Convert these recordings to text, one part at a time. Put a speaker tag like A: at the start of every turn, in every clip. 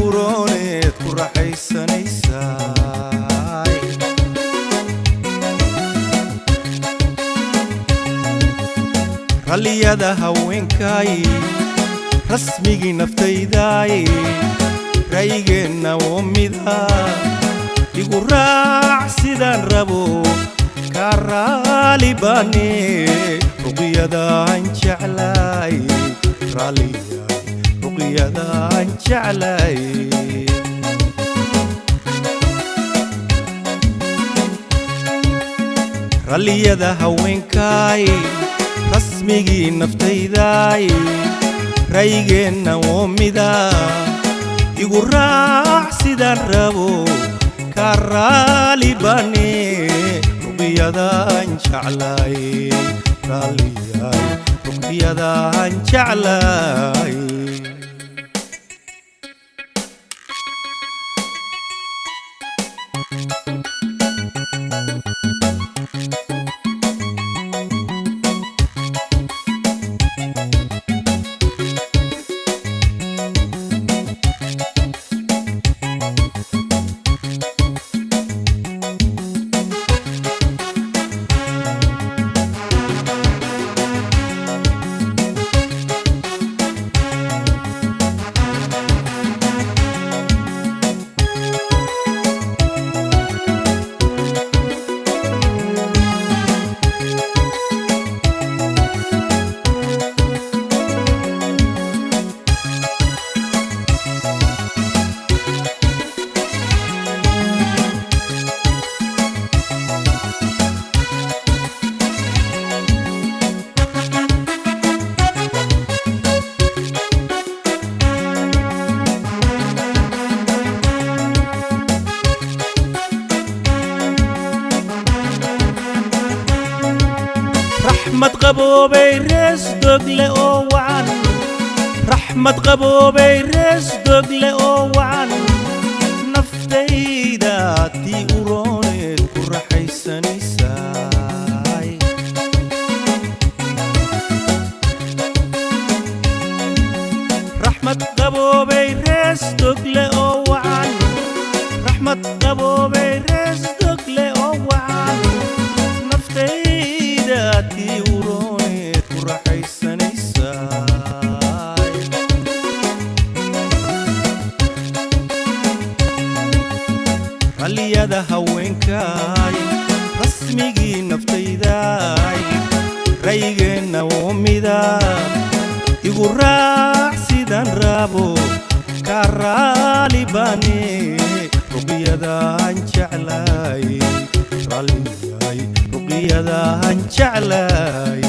A: uroneed ku raaxaysanaysaay ralliyada haweenkaay rasmigii naftaydaay ra'yigeenna oo mida igu raac sidaan rabo ka raali baane ruqyadaan jeclaay raalliyaay ruqyadaan jeclaay ralliyada haweenkaay rasmigii naftaydaay ra'yigeenna oo mida igu raac sidaan rabo ka raali baane ruqyadaan jeclaay raalliyaay ruqyadaan jeclaay رحمة قبوبي ريس دوغلي او وعن رحمة قبوبي ريس دوغلي او وعن نفتيدا تي urone ku raaxaysanaysaay رحمة قبوبي ريس دوغلي او وعن رحمة قبوبي ريس دوغلي او وعن نفتيدا تي urone ku raaxaysanaysaay ralliyada haweenkaay rasmigii naftaydaay ra'yigeenna oo mida igu raac sidaan rabo ka raali baane ruqyadaan jeclaay raalliyaay ruqyadaan jeclaay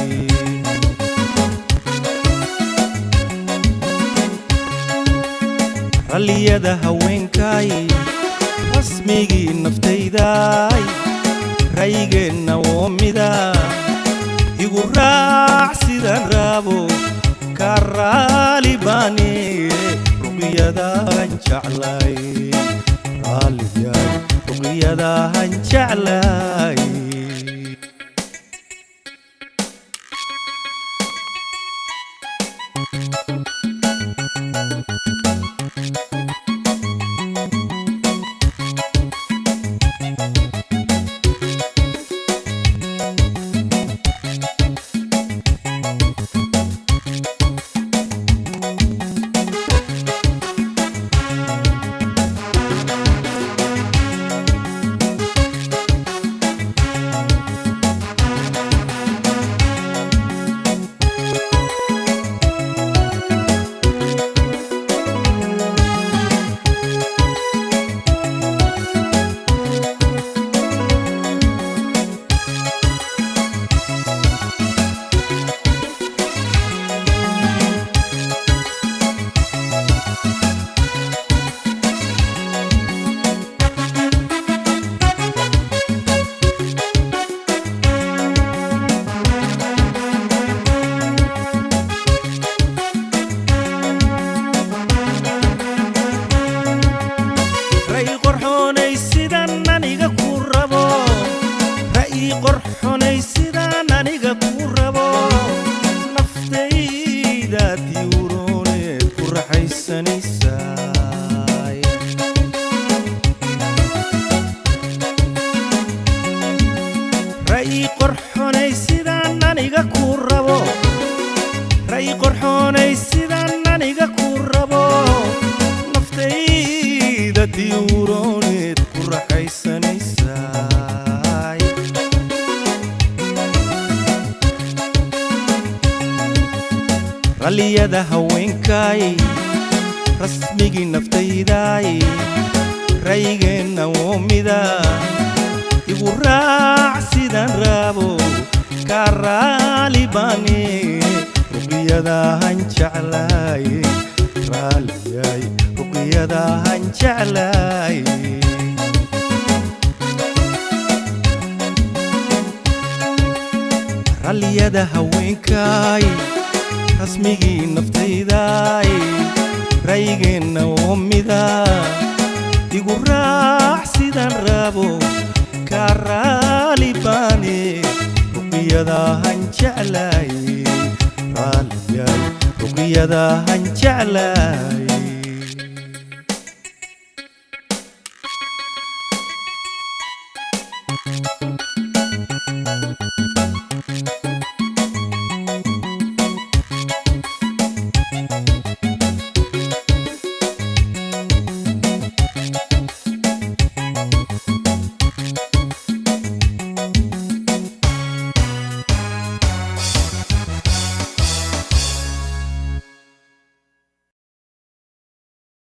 A: ralliyada haweenkaay rasmigii naftaydaay ra'yigeenna oo mida igu raac sidaan rabo ka raali baane ruqyadaan jeclaay raalliyaay ruqyadaan jeclaay diyuuroonid ku raaxaysanaysaay ralliyada haweenkaay rasmigii naftaydaay ra'yigeenna woo mida igu raac sidaan rabo kaa raali baane ruqyadahan jeclaay raaliyay ruqyadahan jeclaay ralliyada haweenkaay rasmigii naftaydaay ra'yigeenna woo mida igu raac sidaan rabo kaa raali baane ruqyadahan jeclaay raaliyay ruqyadahan jeclaay